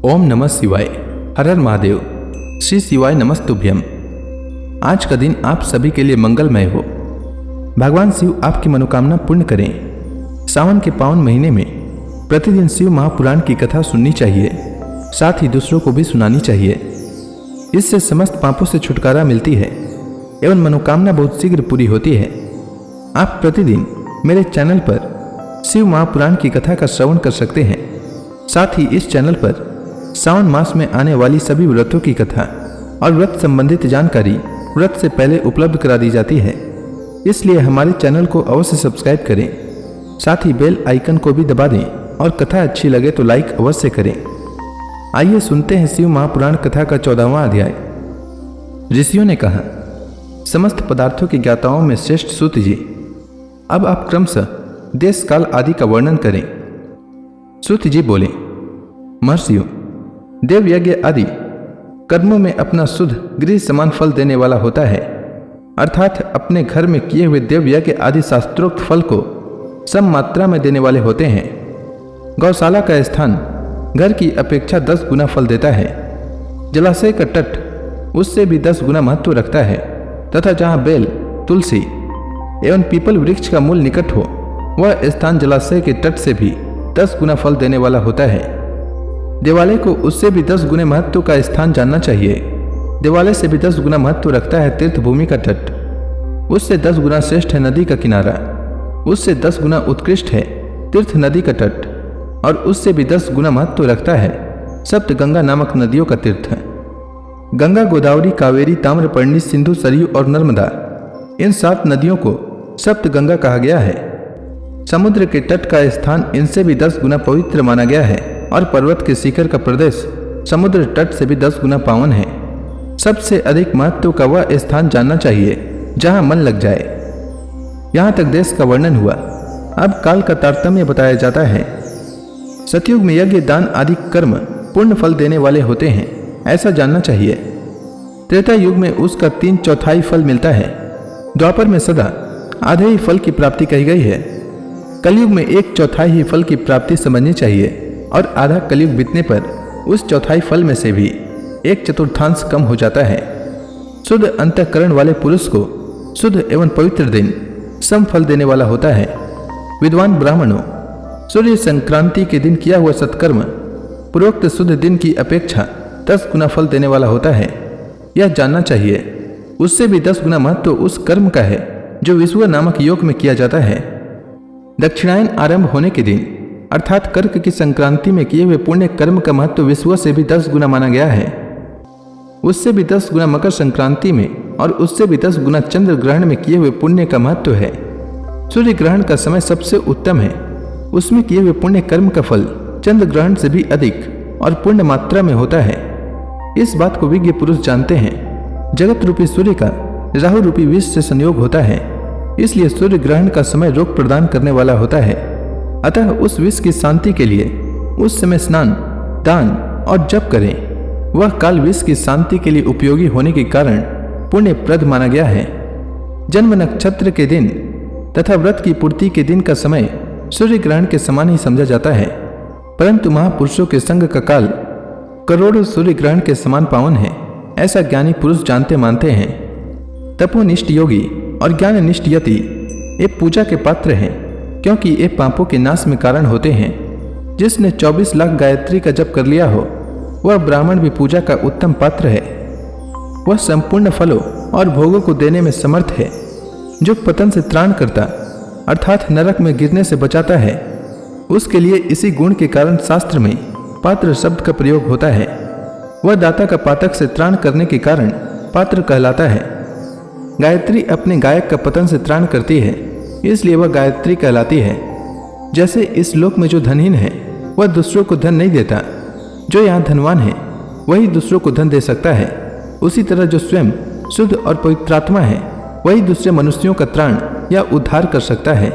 ओम नमः शिवाय। हर हर महादेव। श्री शिवाय नमस्तुभ्यम। आज का दिन आप सभी के लिए मंगलमय हो। भगवान शिव आपकी मनोकामना पूर्ण करें। सावन के पावन महीने में प्रतिदिन शिव महापुराण की कथा सुननी चाहिए, साथ ही दूसरों को भी सुनानी चाहिए। इससे समस्त पापों से छुटकारा मिलती है एवं मनोकामना बहुत शीघ्र पूरी होती है। आप प्रतिदिन मेरे चैनल पर शिव महापुराण की कथा का श्रवण कर सकते हैं। साथ ही इस चैनल पर सावन मास में आने वाली सभी व्रतों की कथा और व्रत संबंधित जानकारी व्रत से पहले उपलब्ध करा दी जाती है। इसलिए हमारे चैनल को अवश्य सब्सक्राइब करें, साथ ही बेल आइकन को भी दबा दें और कथा अच्छी लगे तो लाइक अवश्य करें। आइए सुनते हैं शिव महापुराण कथा का 14वां अध्याय। ऋषियों ने कहा, समस्त पदार्थों के ज्ञाताओं में श्रेष्ठ सूत जी, अब आप क्रमशः देश काल आदि का वर्णन करें। सूत जी बोले, महर्षियों, देव यज्ञ आदि कर्मों में अपना शुद्ध गृह समान फल देने वाला होता है, अर्थात अपने घर में किए हुए देव यज्ञ आदि शास्त्रोक्त फल को सम मात्रा में देने वाले होते हैं। गौशाला का स्थान घर की अपेक्षा 10 गुना फल देता है। जलाशय का तट उससे भी 10 गुना महत्व रखता है, तथा जहाँ बेल, तुलसी एवं पीपल वृक्ष का मूल निकट हो, वह स्थान जलाशय के तट से भी 10 गुना फल देने वाला होता है। देवालय को उससे भी 10 गुने महत्व का स्थान जानना चाहिए। देवालय से भी 10 गुना महत्व रखता है तीर्थ भूमि का तट। उससे 10 गुना श्रेष्ठ है नदी का किनारा। उससे 10 गुना उत्कृष्ट है तीर्थ नदी का तट, और उससे भी 10 गुना महत्व रखता है सप्त गंगा नामक नदियों का तीर्थ। गंगा, गोदावरी, कावेरी, ताम्रपर्णी, सिंधु, सरयू और नर्मदा, इन 7 नदियों को सप्त गंगा कहा गया है। समुद्र के तट का स्थान इनसे भी 10 गुना पवित्र माना गया है, और पर्वत के शिखर का प्रदेश समुद्र तट से भी 10 गुना पावन है। सबसे अधिक महत्व का वह स्थान जानना चाहिए जहां मन लग जाए। यहां तक देश का वर्णन हुआ। अब काल का तारतम्य बताया जाता है। सतयुग में यज्ञ, दान आदि कर्म पूर्ण फल देने वाले होते हैं, ऐसा जानना चाहिए। त्रेता युग में उसका 3/4 फल मिलता है। द्वापर में सदा आधे ही फल की प्राप्ति कही गई है। कलयुग में 1/4 ही फल की प्राप्ति समझनी चाहिए, और आधा कलयुग बीतने पर उस 1/4 फल में से भी 1/4 कम हो जाता है। शुद्ध अंतःकरण वाले पुरुष को शुद्ध एवं पवित्र दिन सम फल देने वाला होता है। विद्वान ब्राह्मणों, सूर्य संक्रांति के दिन किया हुआ सत्कर्म पूर्वोक्त शुद्ध दिन की अपेक्षा 10 गुना फल देने वाला होता है, यह जानना चाहिए। उससे भी 10 गुना महत्व उस कर्म का है जो विषुव नामक योग में किया जाता है। दक्षिणायन आरंभ होने के दिन अर्थात कर्क की संक्रांति में किए हुए पुण्य कर्म का महत्व विषुव से भी 10 गुना माना गया है। उससे भी 10 गुना मकर संक्रांति में, और उससे भी 10 गुना चंद्र ग्रहण में किए हुए पुण्य का महत्व है। सूर्य ग्रहण का समय सबसे उत्तम है। उसमें किए हुए पुण्य कर्म का फल चंद्र ग्रहण से भी अधिक और पूर्ण मात्रा में होता है। इस बात को विज्ञ पुरुष जानते हैं। जगत रूपी सूर्य का राहु रूपी विष से संयोग होता है, इसलिए सूर्य ग्रहण का समय रोग प्रदान करने वाला होता है। अतः उस विष की शांति के लिए उस समय स्नान, दान और जप करें। वह काल विष की शांति के लिए उपयोगी होने के कारण पुण्यप्रद माना गया है। जन्म नक्षत्र के दिन तथा व्रत की पूर्ति के दिन का समय सूर्य ग्रहण के समान ही समझा जाता है, परंतु महापुरुषों के संग का काल करोड़ों सूर्य ग्रहण के समान पावन है, ऐसा ज्ञानी पुरुष जानते मानते हैं। तपोनिष्ठ योगी और ज्ञाननिष्ठ यति ये पूजा के पात्र हैं, क्योंकि ये पापों के नाश में कारण होते हैं। जिसने 24 लाख गायत्री का जप कर लिया हो, वह ब्राह्मण भी पूजा का उत्तम पात्र है। वह संपूर्ण फलों और भोगों को देने में समर्थ है। जो पतन से त्राण करता अर्थात नरक में गिरने से बचाता है, उसके लिए इसी गुण के कारण शास्त्र में पात्र शब्द का प्रयोग होता है। वह दाता का पातक से त्राण करने के कारण पात्र कहलाता है। गायत्री अपने गायक का पतन से त्राण करती है, इसलिए वह गायत्री कहलाती है। जैसे इस लोक में जो धनहीन है वह दूसरों को धन नहीं देता, जो यहाँ धनवान है वही दूसरों को धन दे सकता है, उसी तरह जो स्वयं शुद्ध और पवित्रात्मा है वही दूसरे मनुष्यों का त्राण या उद्धार कर सकता है।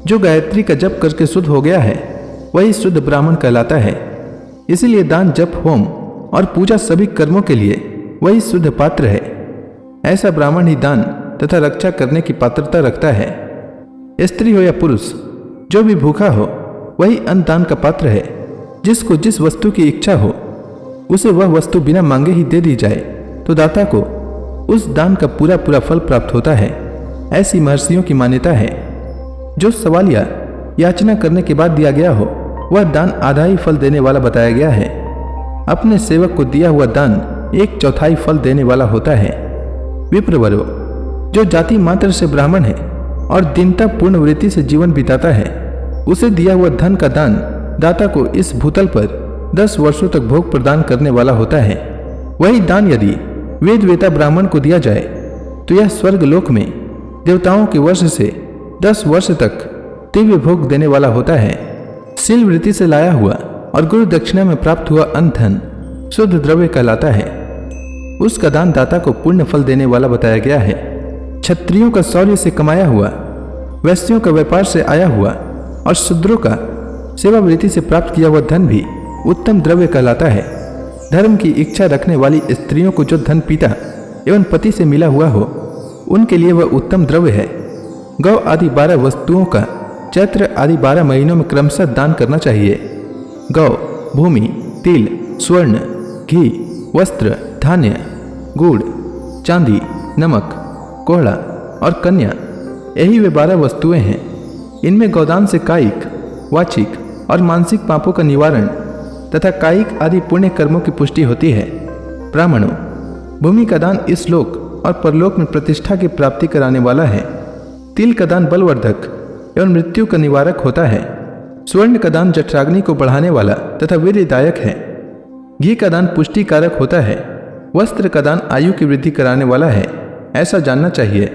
जो गायत्री का जप करके शुद्ध हो गया है वही शुद्ध ब्राह्मण कहलाता है। इसीलिए दान, जप, होम और पूजा सभी कर्मों के लिए वही शुद्ध पात्र है। ऐसा ब्राह्मण ही दान तथा रक्षा करने की पात्रता रखता है। स्त्री हो या पुरुष, जो भी भूखा हो वही अन्न दान का पात्र है। जिसको जिस वस्तु की इच्छा हो उसे वह वस्तु बिना मांगे ही दे दी जाए तो दाता को उस दान का पूरा पूरा फल प्राप्त होता है। ऐसी महर्षियों की मान्यता है। जो सवाल या याचना करने के बाद दिया गया हो वह दान आधा ही फल देने वाला बताया गया है। अपने सेवक को दिया हुआ दान 1/4 फल देने वाला होता है। विप्रवरो, जो जाति मात्र से ब्राह्मण है और दीनता पूर्ण वृत्ति से जीवन बिताता है, उसे दिया हुआ धन का दान दाता को इस भूतल पर 10 वर्षों तक भोग प्रदान करने वाला होता है। वही दान यदि वेद वेता ब्राह्मण को दिया जाए तो यह स्वर्ग लोक में देवताओं के वर्ष से 10 वर्ष तक दिव्य भोग देने वाला होता है। शील वृत्ति से लाया हुआ और गुरु दक्षिणा में प्राप्त हुआ अन्न धन शुद्ध द्रव्य कहलाता है। उसका दान दाता को पुण्य फल देने वाला बताया गया है। क्षत्रियों का शौर्य से कमाया हुआ, वैश्यों का व्यापार से आया हुआ और शूद्रों का सेवा वृत्ति से प्राप्त किया हुआ धन भी उत्तम द्रव्य कहलाता है। धर्म की इच्छा रखने वाली स्त्रियों को जो धन पिता एवं पति से मिला हुआ हो उनके लिए वह उत्तम द्रव्य है। गौ आदि 12 वस्तुओं का चैत्र आदि 12 महीनों में क्रमशः दान करना चाहिए। गौ, भूमि, तिल, स्वर्ण, घी, वस्त्र, धान्य, गुड़, चांदी, नमक, कोहड़ा और कन्या, यही वे 12 वस्तुएं हैं। इनमें गौदान से कायिक, वाचिक और मानसिक पापों का निवारण तथा कायिक आदि पुण्य कर्मों की पुष्टि होती है। ब्राह्मणों, भूमि का दान इस लोक और परलोक में प्रतिष्ठा की प्राप्ति कराने वाला है। तिल का दान बलवर्धक एवं मृत्यु का निवारक होता है। स्वर्ण का दान जठराग्नि को बढ़ाने वाला तथा वीर्यदायक है। घी का दान पुष्टि कारक होता है। वस्त्र का दान आयु की वृद्धि कराने वाला है, ऐसा जानना चाहिए।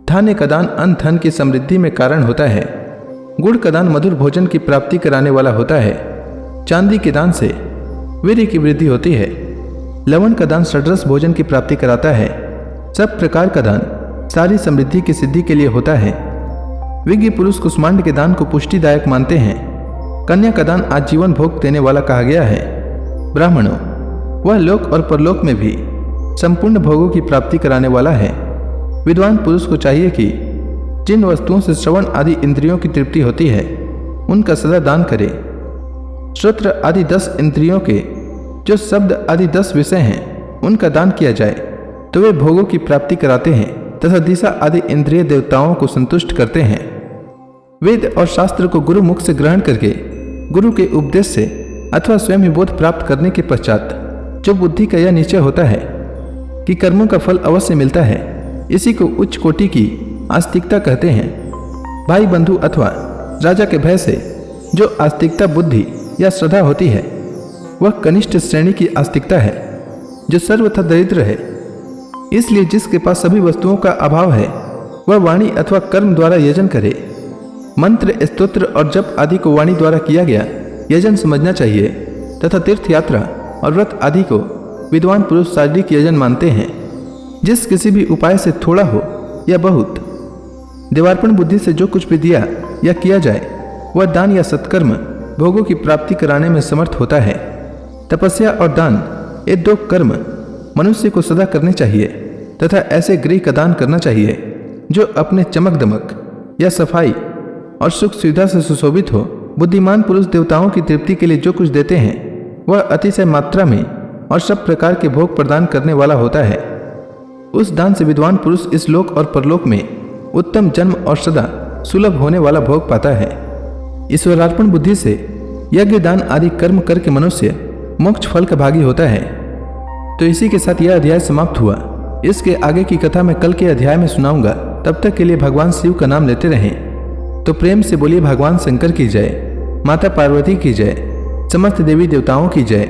धान्य का दान अन्न धन की समृद्धि में कारण होता है। गुड़ का दान मधुर भोजन की प्राप्ति कराने वाला होता है। चांदी के दान से वीर्य की वृद्धि होती है। लवण का दान षड्रस भोजन की प्राप्ति कराता है। सब प्रकार का दान सारी समृद्धि की सिद्धि के लिए होता है। विज्ञ पुरुष कुष्मांड के दान को पुष्टिदायक मानते हैं। कन्या का दान आजीवन भोग देने वाला कहा गया है। ब्राह्मणों, वह लोक और परलोक में भी संपूर्ण भोगों की प्राप्ति कराने वाला है। विद्वान पुरुष को चाहिए कि जिन वस्तुओं से श्रवण आदि इंद्रियों की तृप्ति होती है उनका सदा दान करे। श्रोत्र आदि 10 इंद्रियों के जो शब्द आदि 10 विषय हैं उनका दान किया जाए तो वे भोगों की प्राप्ति कराते हैं तथा दिशा आदि इंद्रिय देवताओं को संतुष्ट करते हैं। वेद और शास्त्र को गुरु मुख से ग्रहण करके गुरु के उपदेश से अथवा स्वयं ही बोध प्राप्त करने के पश्चात जो बुद्धि का यह निश्चय होता है कि कर्मों का फल अवश्य मिलता है, इसी को उच्च कोटि की आस्तिकता कहते हैं। भाई बंधु अथवा राजा के भय से जो आस्तिकता बुद्धि या श्रद्धा होती है वह कनिष्ठ श्रेणी की आस्तिकता है जो सर्वथा दरिद्र है। इसलिए जिसके पास सभी वस्तुओं का अभाव है वह वाणी अथवा कर्म द्वारा यजन करे। मंत्र, स्तोत्र और जप आदि को वाणी द्वारा किया गया यजन समझना चाहिए तथा तीर्थ यात्रा और व्रत आदि को विद्वान पुरुष शारीरिक यजन मानते हैं। जिस किसी भी उपाय से थोड़ा हो या बहुत देवार्पण बुद्धि से जो कुछ भी दिया या किया जाए वह दान या सत्कर्म भोगों की प्राप्ति कराने में समर्थ होता है। तपस्या और दान ये 2 कर्म मनुष्य को सदा करने चाहिए तथा ऐसे गृह का दान करना चाहिए जो अपने चमक दमक या सफाई और सुख सुविधा से सुशोभित हो। बुद्धिमान पुरुष देवताओं की तृप्ति के लिए जो कुछ देते हैं वह अतिशय मात्रा में और सब प्रकार के भोग प्रदान करने वाला होता है। उस दान से विद्वान पुरुष इस लोक और परलोक में उत्तम जन्म और सदा सुलभ होने वाला भोग पाता है। ईश्वरार्पण बुद्धि से यज्ञ दान आदि कर्म करके मनुष्य मोक्ष फल का भागी होता है। तो इसी के साथ यह अध्याय समाप्त हुआ। इसके आगे की कथा मैं कल के अध्याय में सुनाऊंगा। तब तक के लिए भगवान शिव का नाम लेते रहें। तो प्रेम से बोलिए भगवान शंकर की जय, माता पार्वती की जय, समस्त देवी देवताओं की जय।